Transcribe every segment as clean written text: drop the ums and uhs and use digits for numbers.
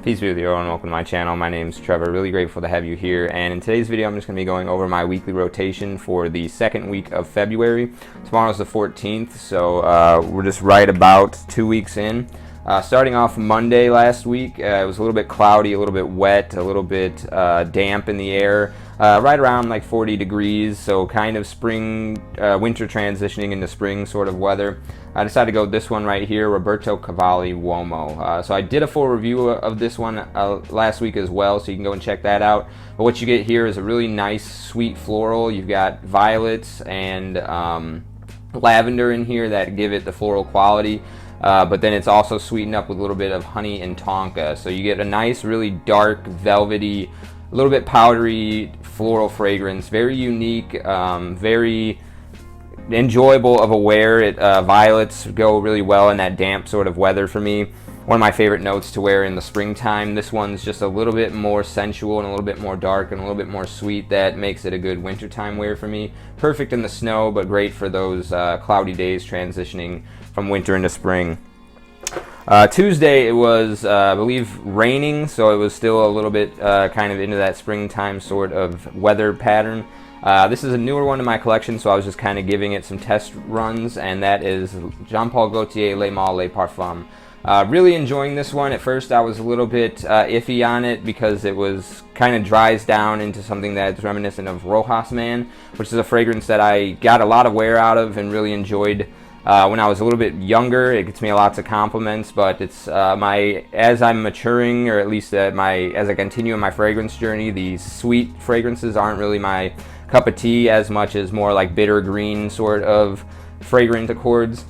Peace be with you and welcome to my channel. My name is Trevor. Really grateful to have you here, and in today's video I'm just going to be going over my weekly rotation for the second week of February. Tomorrow's the 14th, so we're just right about 2 weeks in. Starting off Monday last week, it was a little bit cloudy, a little bit wet, a little bit damp in the air, right around like 40 degrees, so kind of spring, winter transitioning into spring sort of weather. I decided to go with this one right here, Roberto Cavalli Uomo. So I did a full review of this one last week as well, so you can go and check that out. But what you get here is a really nice, sweet floral. You've got violets and lavender in here that give it the floral quality. But then it's also sweetened up with a little bit of honey and tonka. So you get a nice, really dark, velvety, a little bit powdery floral fragrance. Very unique, very enjoyable of a wear. Violets go really well in that damp sort of weather for me. One of my favorite notes to wear in the springtime. This one's just a little bit more sensual and a little bit more dark and a little bit more sweet. That makes it a good wintertime wear for me. Perfect in the snow, but great for those cloudy days transitioning from winter into spring. Tuesday it was, I believe, raining, so it was still a little bit kind of into that springtime sort of weather pattern. This is a newer one in my collection, so I was just kind of giving it some test runs, and that is Jean Paul Gaultier Les Mâles Les Parfums. Really enjoying this one. At first I was a little bit iffy on it because it was kind of dries down into something that's reminiscent of Rojas Man, which is a fragrance that I got a lot of wear out of and really enjoyed when I was a little bit younger. It gets me lots of compliments, but it's as I'm maturing, or at least as I continue in my fragrance journey, these sweet fragrances aren't really my cup of tea as much as more like bitter green sort of fragrant accords.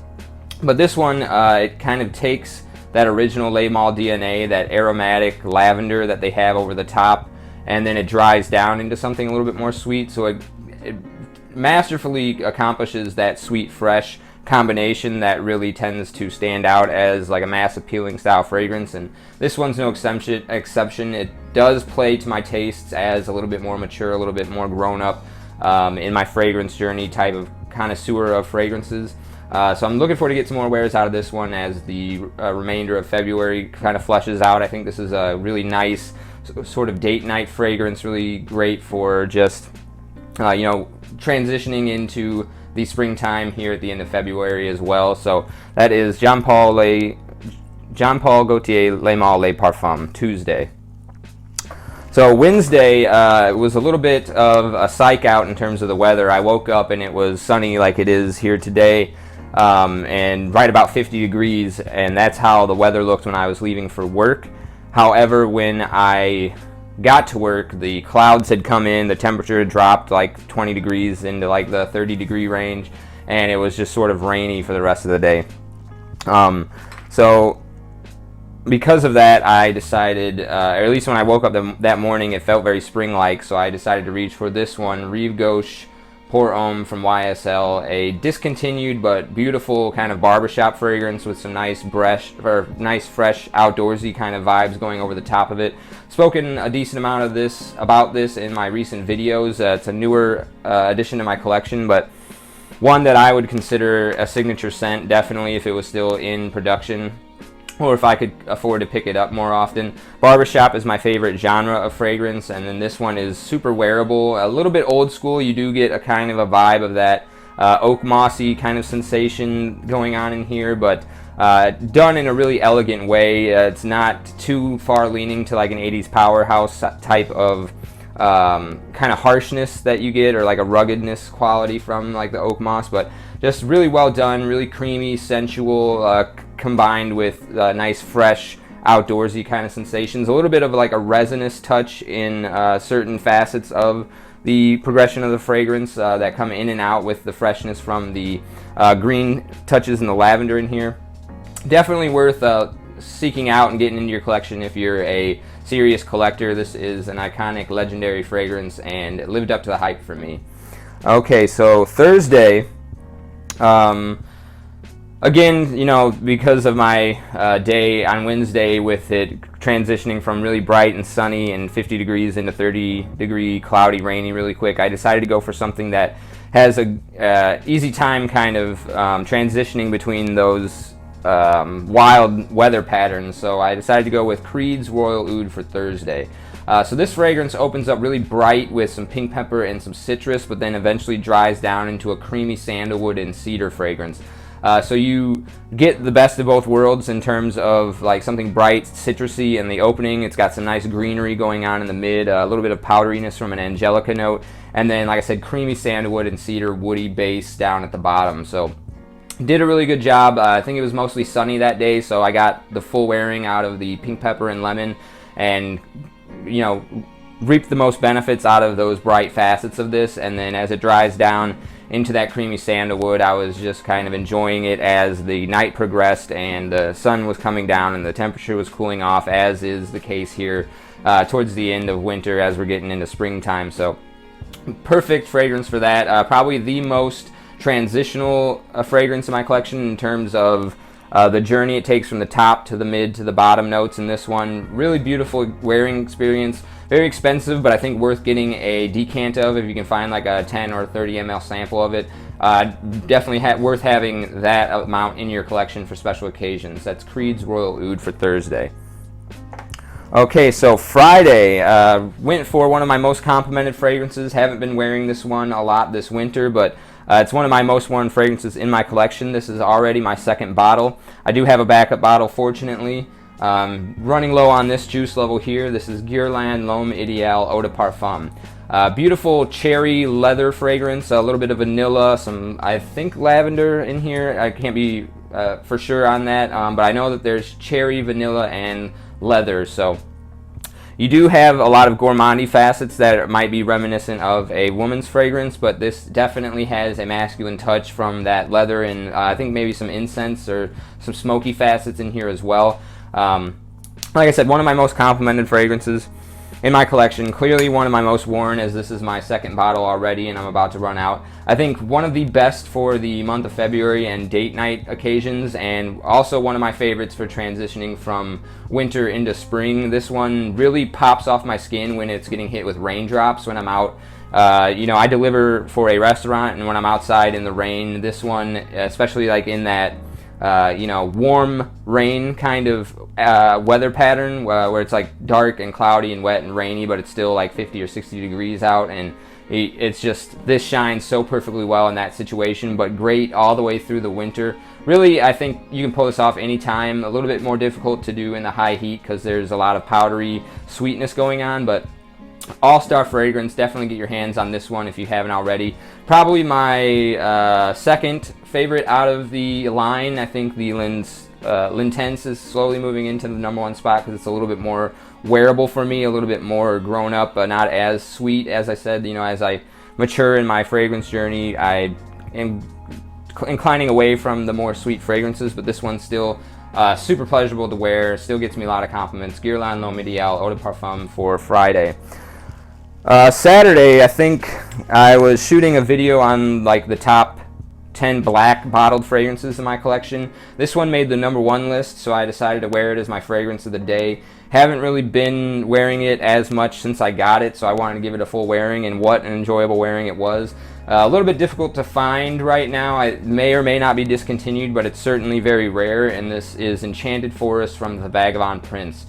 But this one, it kind of takes that original Les Mâles DNA, that aromatic lavender that they have over the top, and then it dries down into something a little bit more sweet. So it masterfully accomplishes that sweet fresh combination that really tends to stand out as like a mass appealing style fragrance, and this one's no exception. It does play to my tastes as a little bit more mature, a little bit more grown up in my fragrance journey type of connoisseur of fragrances. So I'm looking forward to get some more wares out of this one as the remainder of February kind of fleshes out. I think this is a really nice sort of date night fragrance, really great for just transitioning into the springtime here at the end of February as well. So that is Jean Paul Gaultier Les Mâles Les Parfums, Tuesday. So Wednesday was a little bit of a psych out in terms of the weather. I woke up and it was sunny like it is here today, and right about 50 degrees, and that's how the weather looked when I was leaving for work. However, when I got to work, the clouds had come in, the temperature had dropped like 20 degrees into like the 30-degree range, and it was just sort of rainy for the rest of the day. So because of that, I decided, or at least when I woke up that morning, it felt very spring-like, so I decided to reach for this one, Rive Gauche Pour Homme from YSL, a discontinued but beautiful kind of barbershop fragrance with some nice fresh outdoorsy kind of vibes going over the top of it. Spoken a decent amount of about this in my recent videos. It's a newer addition to my collection, but one that I would consider a signature scent, definitely, if it was still in production, or if I could afford to pick it up more often. Barbershop is my favorite genre of fragrance, and then this one is super wearable, a little bit old school. You do get a kind of a vibe of that oak mossy kind of sensation going on in here, but done in a really elegant way. It's not too far leaning to like an 80s powerhouse type of kind of harshness that you get, or like a ruggedness quality from like the oak moss, but just really well done, really creamy, sensual, combined with nice, fresh, outdoorsy kind of sensations. A little bit of like a resinous touch in certain facets of the progression of the fragrance that come in and out with the freshness from the green touches and the lavender in here. Definitely worth seeking out and getting into your collection if you're a serious collector. This is an iconic, legendary fragrance, and it lived up to the hype for me. Okay, so Thursday, again, because of my day on Wednesday with it transitioning from really bright and sunny and 50 degrees into 30-degree cloudy, rainy really quick, I decided to go for something that has a easy time kind of transitioning between those wild weather patterns. So I decided to go with Creed's Royal Oud for Thursday. So this fragrance opens up really bright with some pink pepper and some citrus, but then eventually dries down into a creamy sandalwood and cedar fragrance. So you get the best of both worlds in terms of like something bright, citrusy in the opening. It's got some nice greenery going on in the mid, a little bit of powderiness from an angelica note, and then, like I said, creamy sandalwood and cedar woody base down at the bottom. So did a really good job. I think it was mostly sunny that day, so I got the full wearing out of the pink pepper and lemon, and reaped the most benefits out of those bright facets of this. And then as it dries down into that creamy sandalwood, I was just kind of enjoying it as the night progressed and the sun was coming down and the temperature was cooling off, as is the case here towards the end of winter as we're getting into springtime. So perfect fragrance for that. Probably the most transitional fragrance in my collection in terms of the journey it takes from the top to the mid to the bottom notes in this one. Really beautiful wearing experience. Very expensive, but I think worth getting a decant of if you can find like a 10 or 30 ml sample of it. Definitely worth having that amount in your collection for special occasions. That's Creed's Royal Oud for Thursday. Okay, so Friday, went for one of my most complimented fragrances. Haven't been wearing this one a lot this winter, but it's one of my most worn fragrances in my collection. This is already my second bottle. I do have a backup bottle, fortunately. Running low on this juice level here. This is Guerlain L'Homme Ideal Eau de Parfum. Beautiful cherry leather fragrance, a little bit of vanilla, some, I think, lavender in here. I can't be for sure on that, but I know that there's cherry, vanilla, and leather. So you do have a lot of gourmandy facets that might be reminiscent of a woman's fragrance, but this definitely has a masculine touch from that leather, and I think maybe some incense or some smoky facets in here as well. Like I said, one of my most complimented fragrances in my collection. Clearly one of my most worn, as this is my second bottle already and I'm about to run out. I think one of the best for the month of February and date night occasions, and also one of my favorites for transitioning from winter into spring. This one really pops off my skin when it's getting hit with raindrops when I'm out. I deliver for a restaurant, and when I'm outside in the rain, this one, especially like in that warm rain kind of weather pattern where it's like dark and cloudy and wet and rainy, but it's still like 50 or 60 degrees out, and it's just, this shines so perfectly well in that situation, but great all the way through the winter. Really, I think you can pull this off anytime. A little bit more difficult to do in the high heat because there's a lot of powdery sweetness going on, but all-star fragrance. Definitely get your hands on this one if you haven't already. Probably my second favorite out of the line. I think the L'Intense is slowly moving into the #1 spot because it's a little bit more wearable for me, a little bit more grown up, not as sweet. As I said, as I mature in my fragrance journey, I am inclining away from the more sweet fragrances, but this one's still super pleasurable to wear, still gets me a lot of compliments. Guerlain L'Homme Ideal Eau de Parfum for Friday. Saturday, I think I was shooting a video on like the top 10 black bottled fragrances in my collection. This one made the #1 list, so I decided to wear it as my fragrance of the day. Haven't really been wearing it as much since I got it, so I wanted to give it a full wearing, and what an enjoyable wearing it was. A little bit difficult to find right now. It may or may not be discontinued, but it's certainly very rare, and this is Enchanted Forest from the Vagabond Prince.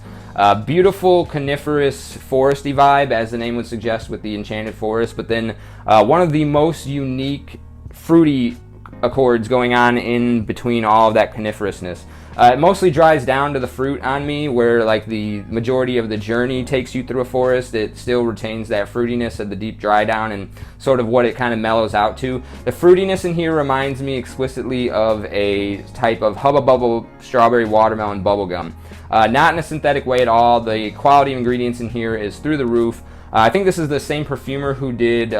Beautiful coniferous foresty vibe, as the name would suggest with the Enchanted Forest, but then one of the most unique fruity accords going on in between all of that coniferousness. It mostly dries down to the fruit on me, where like the majority of the journey takes you through a forest. It still retains that fruitiness of the deep dry down and sort of what it kind of mellows out to. The fruitiness in here reminds me explicitly of a type of Hubba Bubble strawberry watermelon bubblegum. Not in a synthetic way at all. The quality of ingredients in here is through the roof. I think this is the same perfumer who did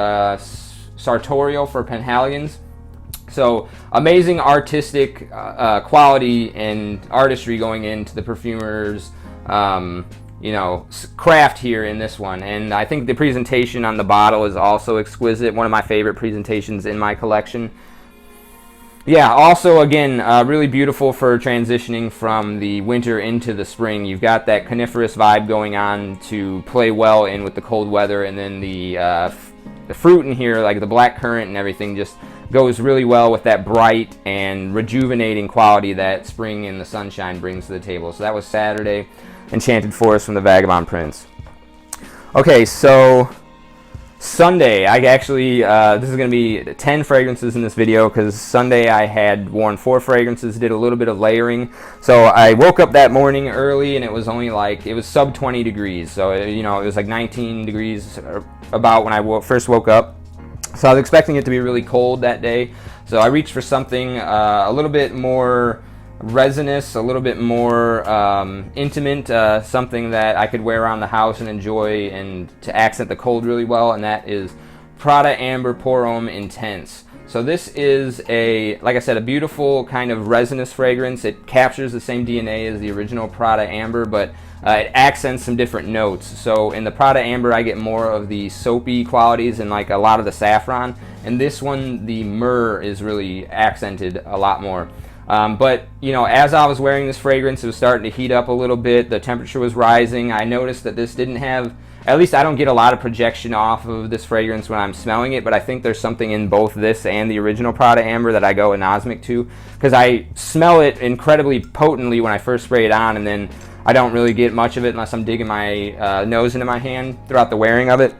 Sartorial for Penhaligon's. So amazing artistic quality and artistry going into the perfumer's craft here in this one. And I think the presentation on the bottle is also exquisite. One of my favorite presentations in my collection. Yeah, also again, really beautiful for transitioning from the winter into the spring. You've got that coniferous vibe going on to play well in with the cold weather, and then the fruit in here, like the black currant and everything, just goes really well with that bright and rejuvenating quality that spring and the sunshine brings to the table. So that was Saturday, Enchanted Forest from the Vagabond Prince. Okay, so Sunday, I actually, this is going to be 10 fragrances in this video, because Sunday I had worn 4 fragrances, did a little bit of layering. So I woke up that morning early, and it was only like, it was sub 20 degrees. So, you know, it was like 19 degrees about when I first woke up. So I was expecting it to be really cold that day. So I reached for something a little bit more resinous, a little bit more intimate, something that I could wear around the house and enjoy, and to accent the cold really well, and that is Prada Amber Pour Homme Intense. So this is like I said, a beautiful kind of resinous fragrance. It captures the same DNA as the original Prada Amber, but it accents some different notes. So in the Prada Amber, I get more of the soapy qualities and like a lot of the saffron. And this one, the myrrh is really accented a lot more. But, you know, as I was wearing this fragrance, it was starting to heat up a little bit. The temperature was rising. I noticed that this didn't have, at least I don't get a lot of projection off of this fragrance when I'm smelling it, but I think there's something in both this and the original Prada Amber that I go anosmic to, because I smell it incredibly potently when I first spray it on, and then I don't really get much of it unless I'm digging my nose into my hand throughout the wearing of it.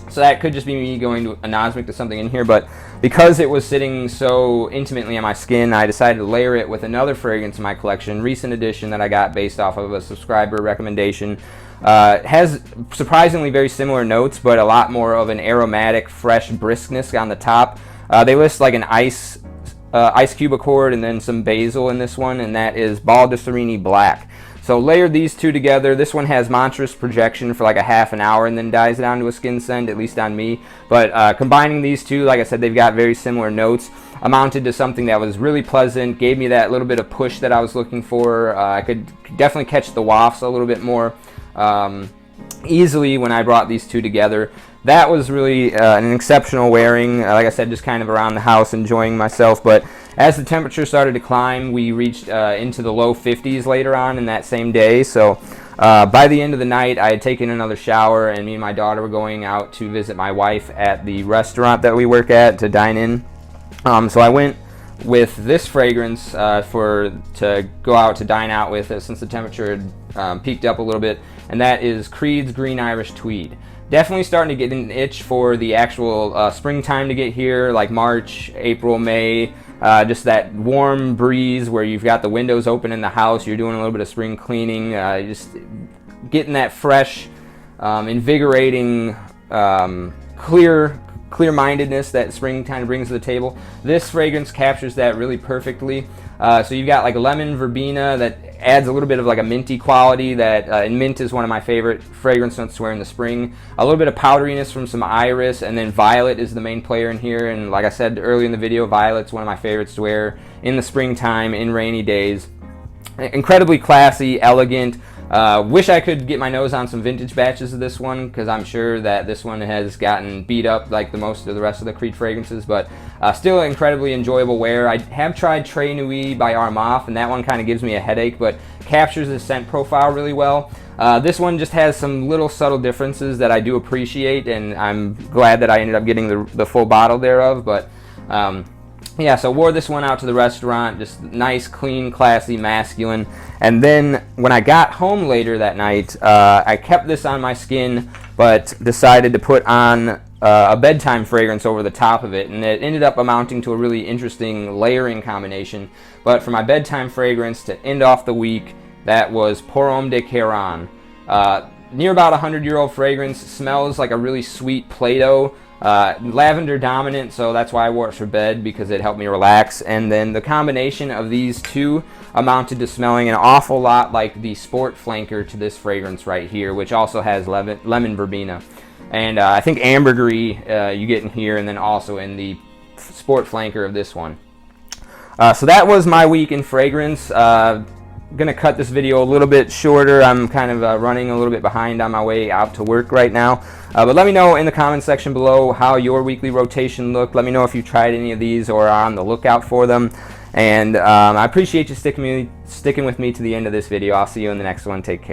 So that could just be me going to anosmic to something in here, but because it was sitting so intimately on my skin, I decided to layer it with another fragrance in my collection, recent edition that I got based off of a subscriber recommendation. It has surprisingly very similar notes, but a lot more of an aromatic, fresh briskness on the top. They list like an ice cube accord and then some basil in this one, and that is Bal de Serini Black. So layered these two together. This one has monstrous projection for like a half an hour and then dies down to a skin scent, at least on me. But combining these two, like I said, they've got very similar notes, amounted to something that was really pleasant, gave me that little bit of push that I was looking for. I could definitely catch the wafts a little bit more easily when I brought these two together. That was really an exceptional wearing. Like I said, just kind of around the house enjoying myself. But as the temperature started to climb, we reached into the low 50s later on in that same day. So by the end of the night, I had taken another shower, and me and my daughter were going out to visit my wife at the restaurant that we work at to dine in. So I went with this fragrance to go out to dine out with since the temperature had peaked up a little bit, and that is Creed's Green Irish Tweed. Definitely starting to get an itch for the actual springtime to get here, like March, April, May. Just that warm breeze where you've got the windows open in the house, you're doing a little bit of spring cleaning, just getting that fresh, invigorating, clear-mindedness that spring kind of brings to the table. This fragrance captures that really perfectly. So you've got like lemon verbena that adds a little bit of like a minty quality that, and mint is one of my favorite fragrance notes to wear in the spring. A little bit of powderiness from some iris, and then violet is the main player in here. And like I said earlier in the video, violet's one of my favorites to wear in the springtime, in rainy days. Incredibly classy, elegant. Wish I could get my nose on some vintage batches of this one, because I'm sure that this one has gotten beat up like the most of the rest of the Creed fragrances, but still incredibly enjoyable wear. I have tried Très Nuit by Armaf, and that one kind of gives me a headache, but captures the scent profile really well. This one just has some little subtle differences that I do appreciate, and I'm glad that I ended up getting the full bottle thereof. But yeah, so wore this one out to the restaurant, just nice, clean, classy, masculine. And then when I got home later that night, I kept this on my skin, but decided to put on a bedtime fragrance over the top of it, and it ended up amounting to a really interesting layering combination. But for my bedtime fragrance to end off the week, that was Pour Homme de Caron. Near about 100-year-old fragrance, smells like a really sweet Play-Doh. Lavender dominant, so that's why I wore it for bed, because it helped me relax. And then the combination of these two amounted to smelling an awful lot like the sport flanker to this fragrance right here, which also has lemon verbena. And I think ambergris you get in here, and then also in the sport flanker of this one. So that was my week in fragrance. Gonna cut this video a little bit shorter. I'm kind of running a little bit behind on my way out to work right now. But let me know in the comment section below how your weekly rotation looked. Let me know if you tried any of these or are on the lookout for them. And I appreciate you sticking with me to the end of this video. I'll see you in the next one. Take care.